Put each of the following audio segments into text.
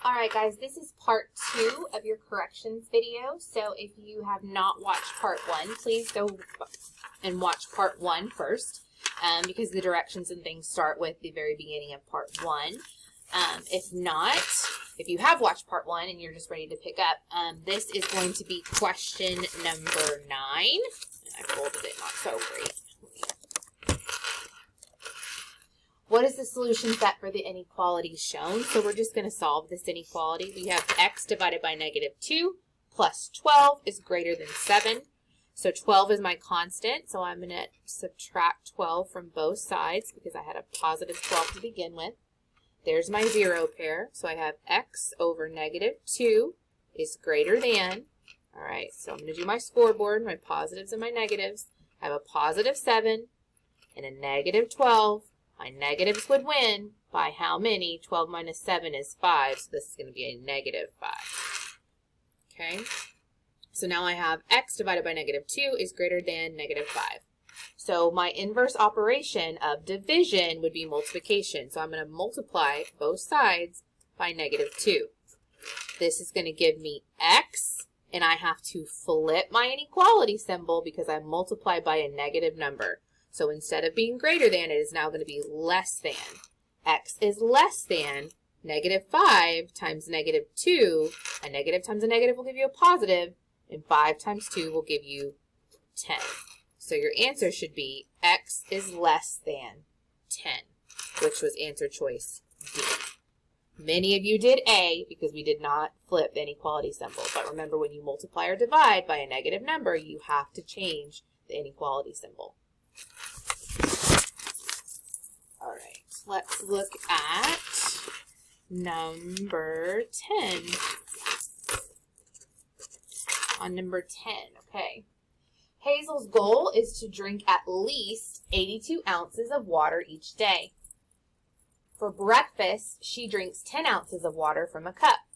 Alright guys, this is part 2 of your corrections video. So if you have not watched part 1, please go and watch part 1 first, because the directions and things start with the very beginning of part 1. If not, if you have watched part 1 and you're just ready to pick up, this is going to be question number 9. And I folded it not so great. What is the solution set for the inequality shown? So we're just going to solve this inequality. We have x divided by -2 plus 12 is greater than 7. So 12 is my constant, so I'm going to subtract 12 from both sides because I had a positive 12 to begin with. There's my 0 pair, so I have x over -2 is greater than, all right, so I'm going to do my scoreboard, my positives and my negatives. I have a positive 7 and a negative 12. My negatives would win by how many? 12 minus 7 is 5, so this is going to be a -5. Okay, so now I have x divided by -2 is greater than -5. So my inverse operation of division would be multiplication. So I'm going to multiply both sides by -2. This is going to give me x, and I have to flip my inequality symbol because I multiply by a negative number. So instead of being greater than, it is now going to be less than. X is less than -5 times -2. A negative times a negative will give you a positive, and 5 times 2 will give you 10. So your answer should be x is less than 10, which was answer choice D. Many of you did A because we did not flip the inequality symbol. But remember, when you multiply or divide by a negative number, you have to change the inequality symbol. All right, let's look at number 10. On number 10, okay. Hazel's goal is to drink at least 82 ounces of water each day. For breakfast, she drinks 10 ounces of water from a cup.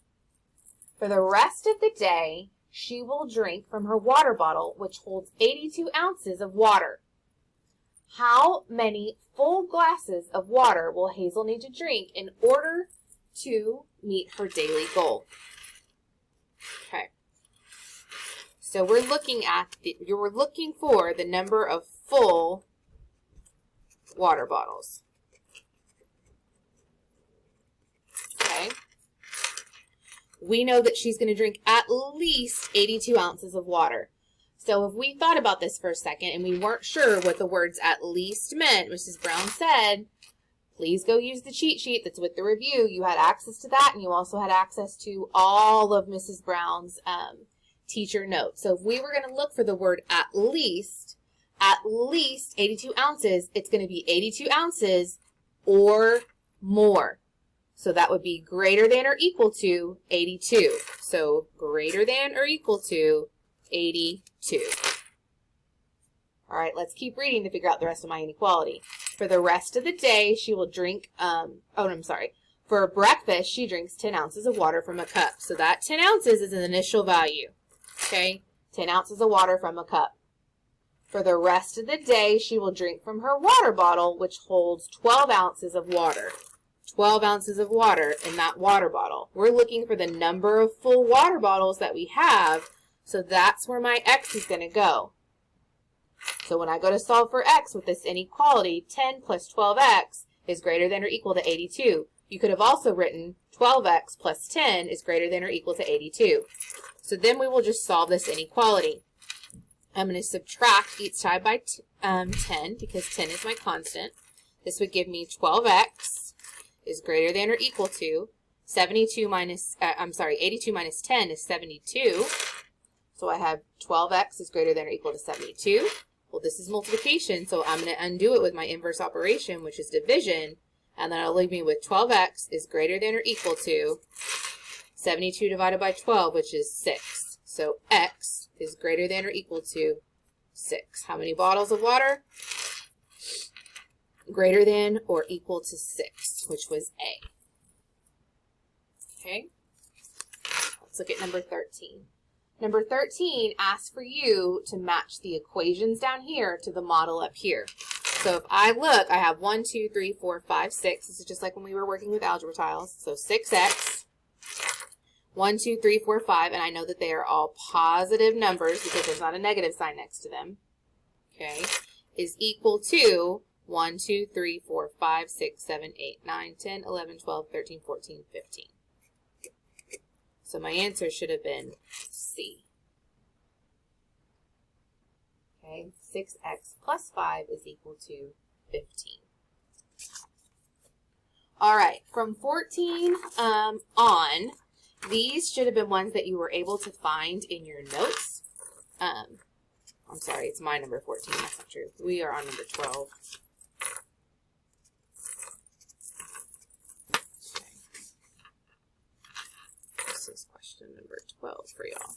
For the rest of the day, she will drink from her water bottle, which holds 82 ounces of water. How many full glasses of water will Hazel need to drink in order to meet her daily goal? Okay. So we're looking at you're looking for the number of full water bottles. Okay. We know that she's going to drink at least 82 ounces of water. So if we thought about this for a second and we weren't sure what the words "at least" meant, Mrs. Brown said, please go use the cheat sheet that's with the review. You had access to that, and you also had access to all of Mrs. Brown's teacher notes. So if we were going to look for the word at least 82 ounces, it's going to be 82 ounces or more. So that would be greater than or equal to 82. So greater than or equal to 82. All right, let's keep reading to figure out the rest of my inequality. For the rest of the day, she will drink, For breakfast, she drinks 10 ounces of water from a cup. So that 10 ounces is an initial value. Okay, 10 ounces of water from a cup. For the rest of the day, she will drink from her water bottle, which holds 12 ounces of water. 12 ounces of water in that water bottle. We're looking for the number of full water bottles that we have, so that's where my x is going to go. So when I go to solve for x with this inequality, 10 plus 12x is greater than or equal to 82. You could have also written 12x plus 10 is greater than or equal to 82. So then we will just solve this inequality. I'm going to subtract each side by 10 because 10 is my constant. This would give me 12x is greater than or equal to 82 minus 10 is 72. So I have 12x is greater than or equal to 72. Well, this is multiplication, so I'm going to undo it with my inverse operation, which is division, and then it'll leave me with 12x is greater than or equal to 72 divided by 12, which is 6. So x is greater than or equal to 6. How many bottles of water? Greater than or equal to 6, which was A. Okay, let's look at number 13. Number 13 asks for you to match the equations down here to the model up here. So if I look, I have 1, 2, 3, 4, 5, 6. This is just like when we were working with algebra tiles. So 6x 1, 2, 3, 4, 5, and I know that they are all positive numbers because there's not a negative sign next to them, okay, is equal to 1, 2, 3, 4, 5, 6, 7, 8, 9, 10, 11, 12, 13, 14, 15. So my answer should have been C. Okay, 6x plus 5 is equal to 15. All right, from 14 on, these should have been ones that you were able to find in your notes. I'm sorry, it's my number 14. That's not true. We are on number 12. Okay. This is question number 12 for y'all.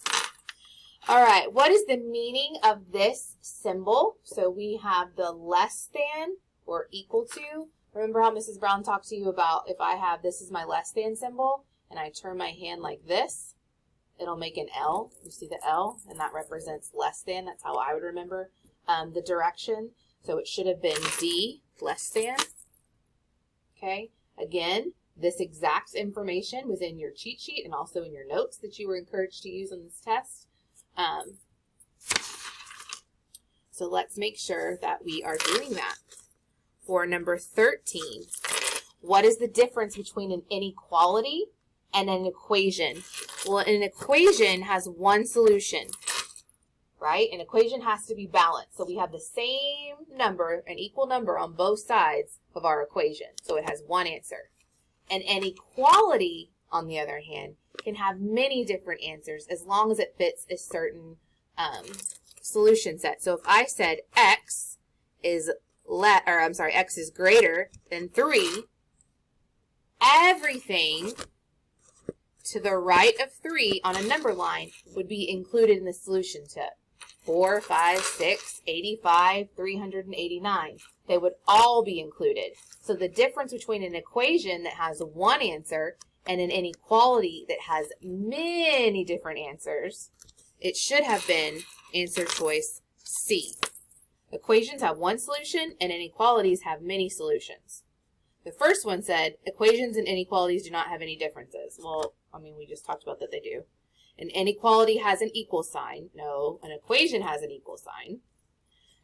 All right, what is the meaning of this symbol? So we have the less than or equal to. Remember how Mrs. Brown talked to you about if I have this is my less than symbol and I turn my hand like this, it'll make an L. You see the L, and that represents less than. That's how I would remember the direction. So it should have been D, less than. Okay, again, this exact information was in your cheat sheet and also in your notes that you were encouraged to use on this test. So let's make sure that we are doing that. For number 13, what is the difference between an inequality and an equation? Well, an equation has one solution, right? An equation has to be balanced. So we have the same number, an equal number on both sides of our equation. So it has one answer. An inequality, on the other hand, can have many different answers as long as it fits a certain solution set. So if I said x is x is greater than 3, everything to the right of 3 on a number line would be included in the solution set. 4, 5, 6, 85, 389. They would all be included. So the difference between an equation that has one answer and an inequality that has many different answers, it should have been answer choice C. Equations have one solution and inequalities have many solutions. The first one said equations and inequalities do not have any differences. Well, I mean, we just talked about that they do. An inequality has an equal sign. No, an equation has an equal sign.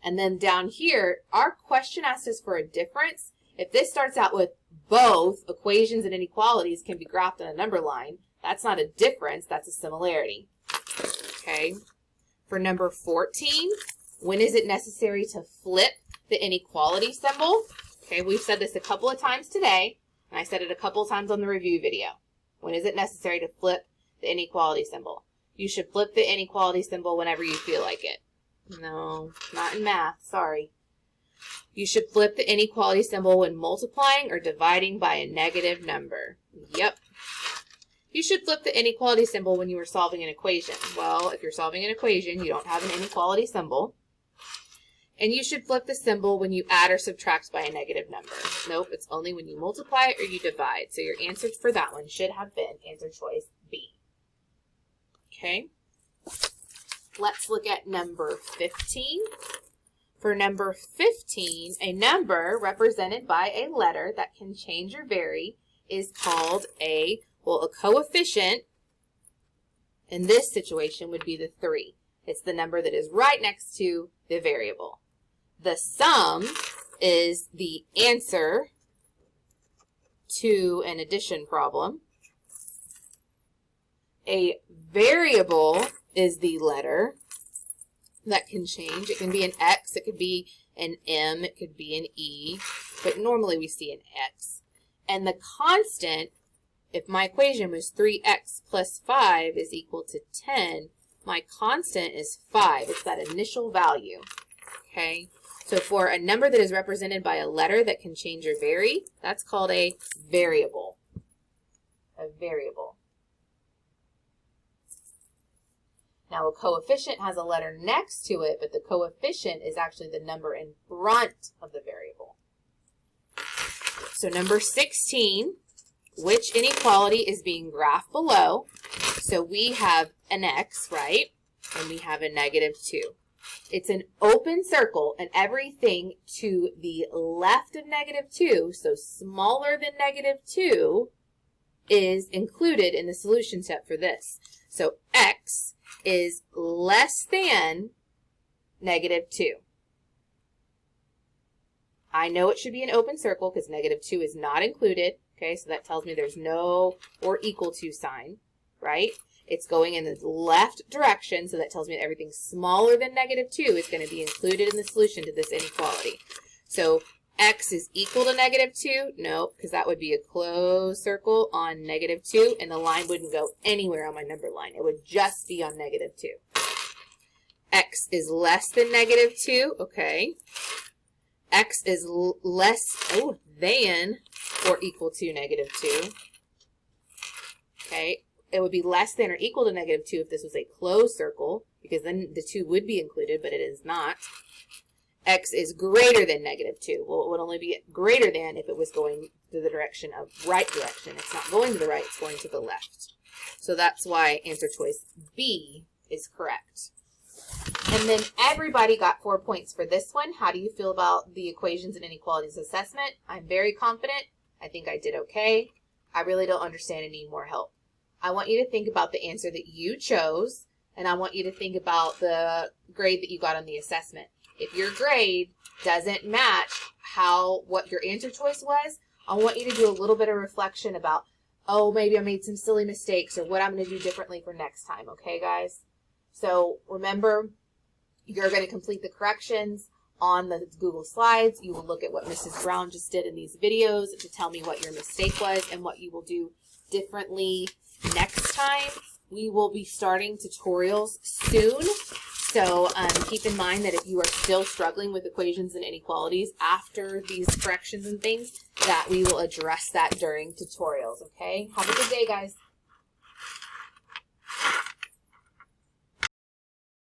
And then down here, our question asks us for a difference. If this starts out with both equations and inequalities can be graphed on a number line, that's not a difference, that's a similarity. Okay. For number 14, when is it necessary to flip the inequality symbol? Okay, we've said this a couple of times today, and I said it a couple of times on the review video. When is it necessary to flip the inequality symbol? You should flip the inequality symbol whenever you feel like it. No, not in math, sorry. You should flip the inequality symbol when multiplying or dividing by a negative number. Yep. You should flip the inequality symbol when you are solving an equation. Well, if you're solving an equation, you don't have an inequality symbol. And you should flip the symbol when you add or subtract by a negative number. Nope, it's only when you multiply or you divide. So your answer for that one should have been answer choice B. Okay. Let's look at number 15. For number 15, a number represented by a letter that can change or vary is called a coefficient. In this situation would be the 3. It's the number that is right next to the variable. The sum is the answer to an addition problem. A variable is the letter that can change. It can be an X, it could be an M, it could be an E, but normally we see an X. And the constant, if my equation was 3x plus 5 is equal to 10, my constant is 5. It's that initial value, okay? So for a number that is represented by a letter that can change or vary, that's called a variable. A variable. Now a coefficient has a letter next to it, but the coefficient is actually the number in front of the variable. So number 16, which inequality is being graphed below? So we have an x, right? And we have a -2. It's an open circle, and everything to the left of -2, so smaller than -2, is included in the solution step for this. So x is less than -2. I know it should be an open circle because -2 is not included. Okay, so that tells me there's no or equal to sign, right? It's going in the left direction, so that tells me that everything smaller than -2 is going to be included in the solution to this inequality. So x is equal to -2? No, because that would be a closed circle on -2, and the line wouldn't go anywhere on my number line. It would just be on -2. X is less than -2, okay. X is less than or equal to -2. Okay, it would be less than or equal to -2 if this was a closed circle, because then the 2 would be included, but it is not. X is greater than -2. Well, it would only be greater than if it was going to the direction of right direction. It's not going to the right, it's going to the left. So that's why answer choice B is correct. And then everybody got 4 points for this one. How do you feel about the equations and inequalities assessment? I'm very confident. I think I did okay. I really don't understand and need more help. I want you to think about the answer that you chose, and I want you to think about the grade that you got on the assessment. If your grade doesn't match what your answer choice was, I want you to do a little bit of reflection about, oh, maybe I made some silly mistakes or what I'm going to do differently for next time. Okay, guys? So remember, you're going to complete the corrections on the Google Slides. You will look at what Mrs. Brown just did in these videos to tell me what your mistake was and what you will do differently next time. We will be starting tutorials soon. So keep in mind that if you are still struggling with equations and inequalities after these corrections and things, that we will address that during tutorials, okay? Have a good day, guys.